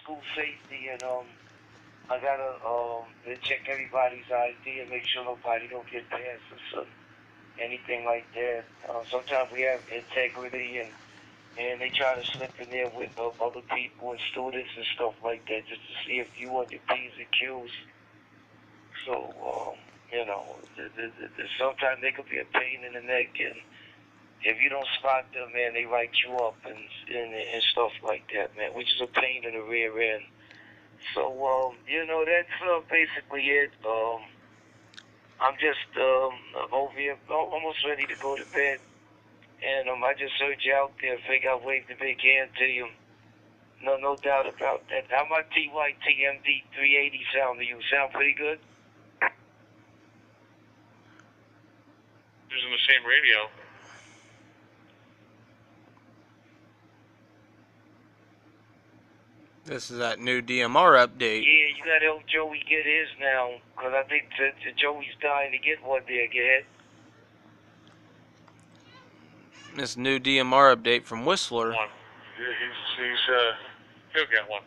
school safety, and I gotta check everybody's ID and make sure nobody don't get past us or anything like that. Sometimes we have integrity, and they try to slip in there with other people and students and stuff like that just to see if you want your P's and Q's. So, you know, sometimes they could be a pain in the neck, and if you don't spot them, man, they write you up and stuff like that, man, which is a pain in the rear end. So, you know, that's basically it. I'm just over here, almost ready to go to bed. And I just heard you out there. Figure I waved a big hand to you. No doubt about that. How my TYTMD 380 sound to you? Sound pretty good? Using the same radio. This is that new DMR update. Yeah, you gotta help Joey get his now, because I think Joey's dying to get one there. Get it? This new DMR update from Whistler. He'll get one.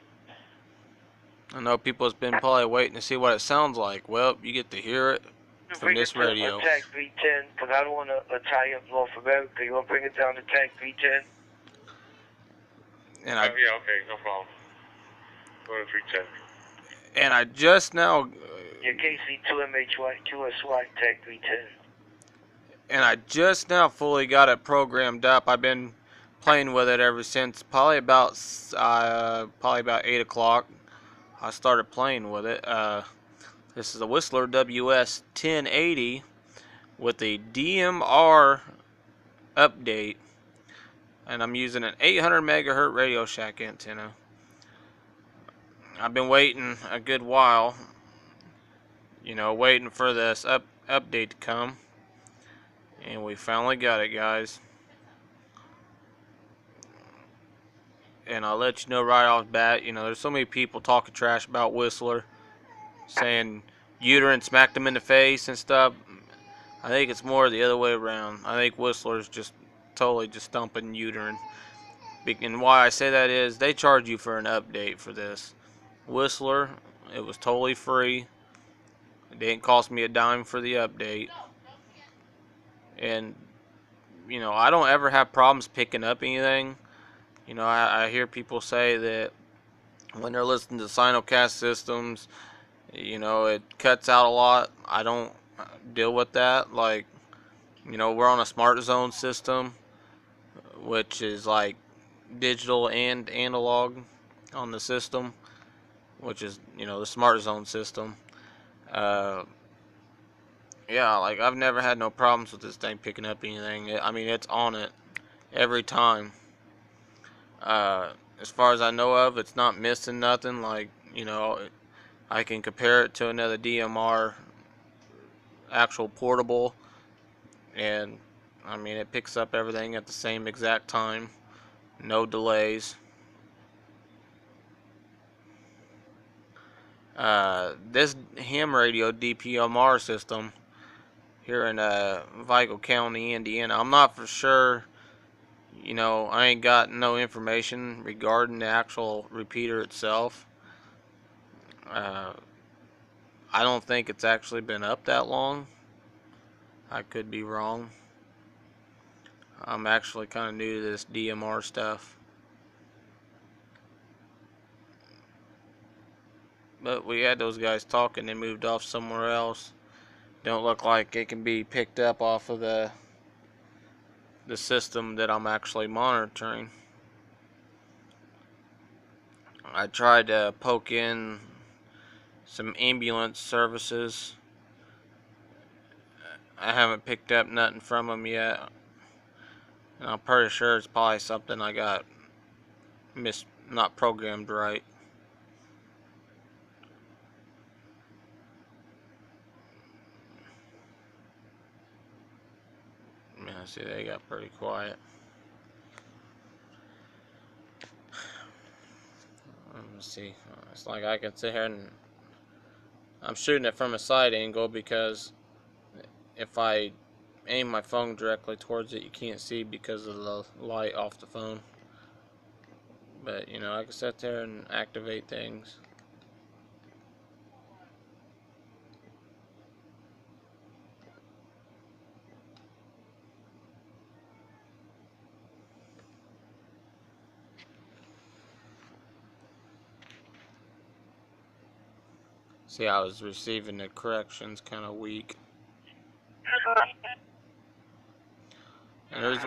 I know people has been probably waiting to see what it sounds like. Well, you get to hear it from this radio. Bring it to Tank 310, because I don't want to tie up North America. You want to bring it down to Tank 310? And yeah, okay, no problem. Go to 310. And I just now... Your KC2MHY, QSY, Tank 310. And I just now fully got it programmed up. I've been playing with it ever since probably about 8 o'clock. I started playing with it. This is a Whistler ws1080 with a DMR update, and I'm using an 800 megahertz Radio Shack antenna. I've been waiting a good while, you know, waiting for this update to come, and we finally got it, guys. And I'll let you know right off the bat, you know, there's so many people talking trash about Whistler, saying Uterine smacked them in the face and stuff. I think it's more the other way around. I think Whistler's just totally just stumping Uterine. And why I say that is they charge you for an update for this. Whistler, it was totally free. It didn't cost me a dime for the update. And, you know, I don't ever have problems picking up anything. You know, I hear people say that when they're listening to simulcast systems, you know, it cuts out a lot. I don't deal with that. Like, you know, we're on a smart zone system, which is like digital and analog on the system, which is, you know, the smart zone system. Yeah, like I've never had no problems with this thing picking up anything. I mean, it's on it every time. As far as I know of, it's not missing nothing. Like, you know, I can compare it to another DMR actual portable, and I mean, it picks up everything at the same exact time, no delays. This ham radio DPMR system here in Vigo County, Indiana, I'm not for sure. You know, I ain't got no information regarding the actual repeater itself. I don't think it's actually been up that long. I could be wrong. I'm actually kind of new to this DMR stuff. But we had those guys talking, they moved off somewhere else. Don't look like it can be picked up off of the system that I'm actually monitoring. I tried to poke in some ambulance services. I haven't picked up nothing from them yet. And I'm pretty sure it's probably something I got not programmed right. Yeah, see, they got pretty quiet. Let's see. It's like I can sit here and I'm shooting it from a side angle because if I aim my phone directly towards it, you can't see because of the light off the phone. But, you know, I can sit there and activate things. See, I was receiving the corrections kind of weak. And there's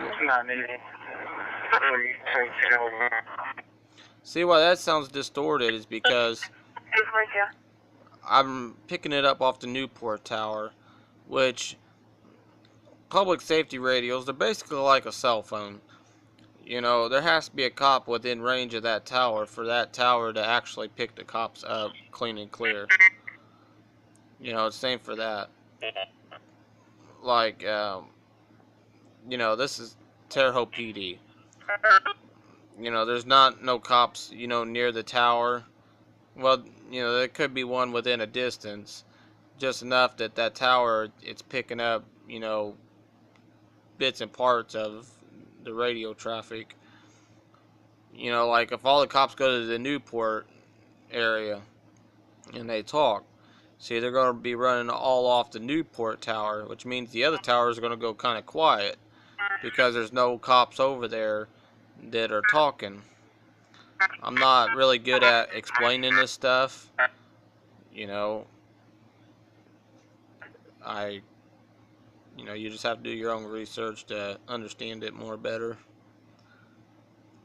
see why that sounds distorted is because I'm picking it up off the Newport tower, which public safety radios, they're basically like a cell phone. You know, there has to be a cop within range of that tower for that tower to actually pick the cops up clean and clear. You know, it's same for that. Like, you know, this is Terre Haute PD. You know, there's no cops, you know, near the tower. Well, you know, there could be one within a distance, just enough that that tower, it's picking up, you know, bits and parts of the radio traffic. You know, like if all the cops go to the Newport area and they talk, see, they're going to be running all off the Newport tower, which means the other towers are going to go kind of quiet because there's no cops over there that are talking. I'm not really good at explaining this stuff. You know, you just have to do your own research to understand it more better.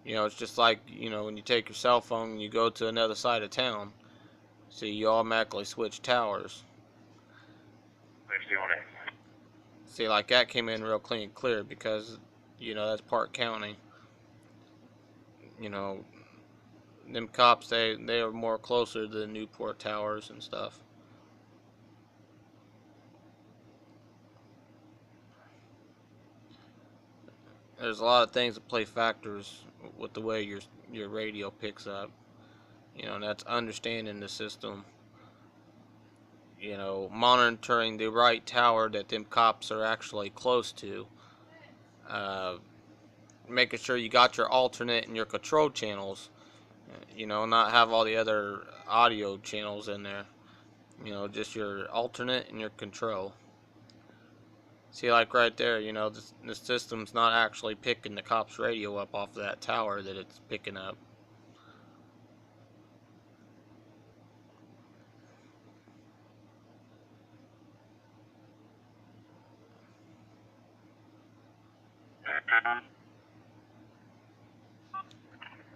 You know, it's just like, you know, when you take your cell phone and you go to another side of town. See, you automatically switch towers. See, like that came in real clean and clear because, you know, that's Park County. You know, them cops, they are more closer to the Newport towers and stuff. There's a lot of things that play factors with the way your radio picks up. You know, and that's understanding the system. You know, monitoring the right tower that them cops are actually close to. Making sure you got your alternate and your control channels. You know, not have all the other audio channels in there. You know, just your alternate and your control. See, like right there, you know, the system's not actually picking the cop's radio up off of that tower that it's picking up.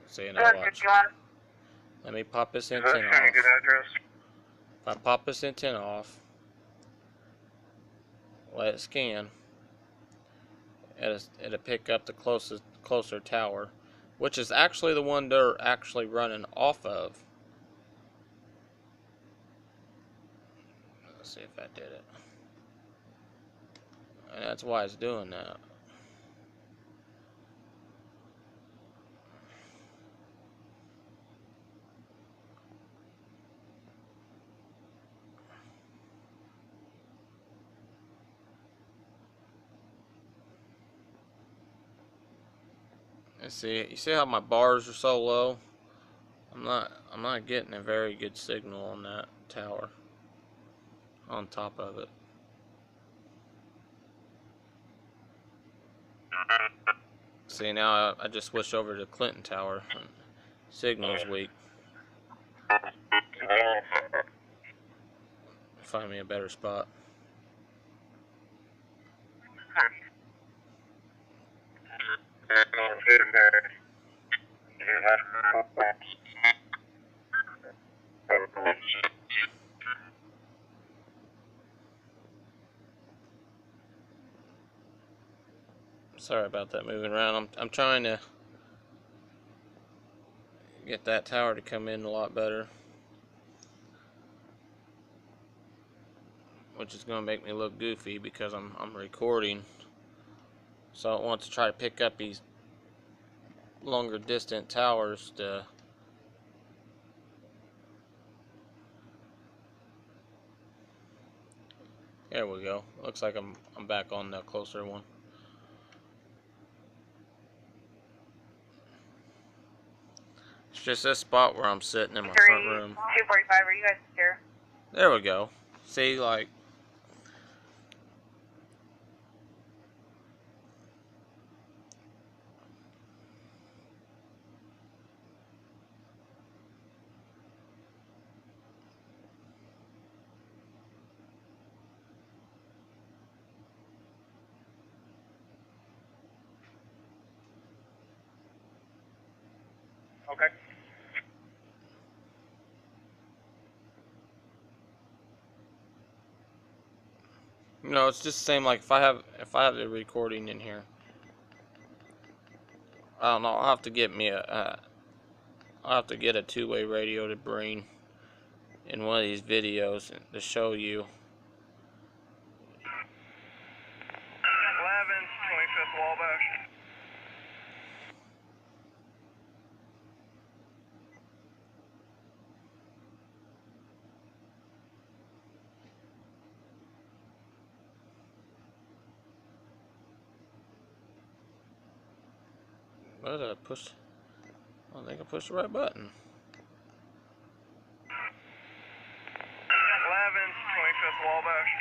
See, now watch. Let me pop this antenna off. If I pop this antenna off, let it scan, it'll pick up the closer tower, which is actually the one they're actually running off of. Let's see if that did it. And that's why it's doing that. Let's see. You see how my bars are so low? I'm not getting a very good signal on that tower. On top of it. See, now I just switched over to Clinton Tower. Signal's weak. Find me a better spot. Sorry about that moving around. I'm trying to get that tower to come in a lot better, which is going to make me look goofy because I'm recording. So I want to try to pick up these longer distant towers to there we go. Looks like I'm back on the closer one. just this spot where I'm sitting in my front room. 245, are you guys secure? There we go. See, like, Okay. you know, it's just the same. Like if I have the recording in here, I don't know. I'll have to get me I'll have to get a two-way radio to bring in one of these videos to show you. 25th Wabash. What did I push? I don't think I pushed the right button. 25th Wabash.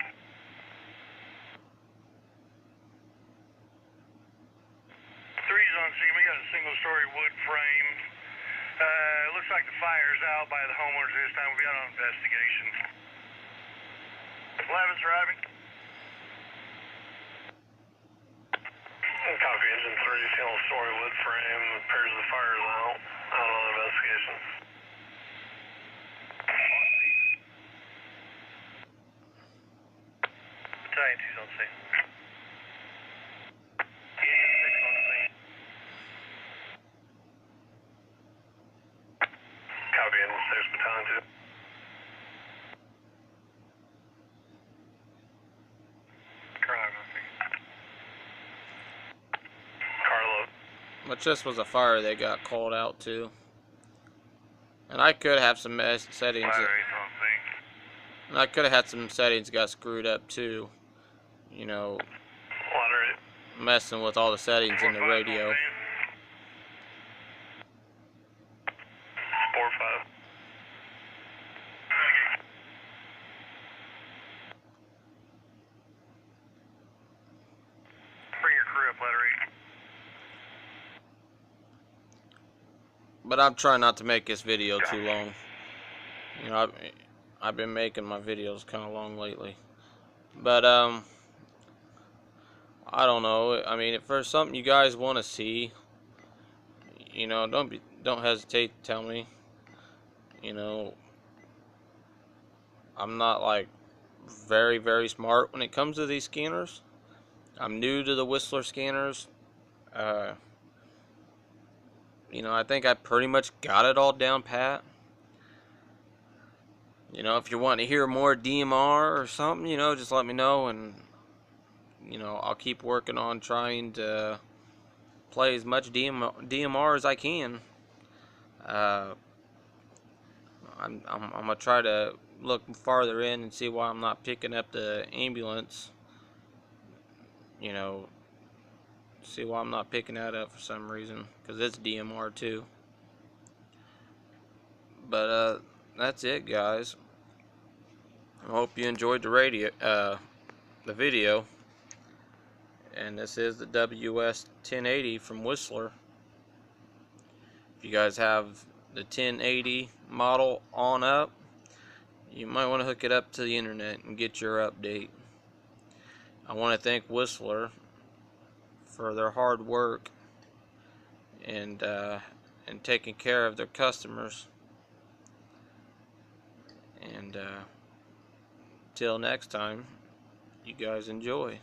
3's on scene. We got a single-story wood frame. Looks like the fire's out by the homeowners this time. We got an investigation. 11's driving. Copy, engine 3, single-story wood frame. Appears the fire's out. Out on investigation. Battalion 2's on scene. Engine 6 on scene. Copy, engine 6, battalion 2. Drive, I think. Carlo. But this was a fire they got called out to, and I could have some settings. Ladder 8's on scene. And I could have had some settings got screwed up too. You know, Ladder 8. messing with all the settings in the radio. 4-5. Bring your crew up, ladder 8. But I'm trying not to make this video too long. You know, I've been making my videos kind of long lately. But I don't know. I mean, if there's something you guys want to see, you know, don't hesitate to tell me. You know, I'm not like very, very smart when it comes to these scanners. I'm new to the Whistler scanners. You know, I think I pretty much got it all down pat. You know, if you want to hear more DMR or something, you know, just let me know, and you know, I'll keep working on trying to play as much DMR as I can. I'm gonna try to look farther in and see why I'm not picking up the ambulance. You know, see why I'm not picking that up for some reason, because it's DMR too. But that's it, guys. I hope you enjoyed the video. And this is the ws1080 from Whistler. If you guys have the 1080 model on up, you might want to hook it up to the internet and get your update. I want to thank Whistler for their hard work and taking care of their customers. And till next time, you guys enjoy.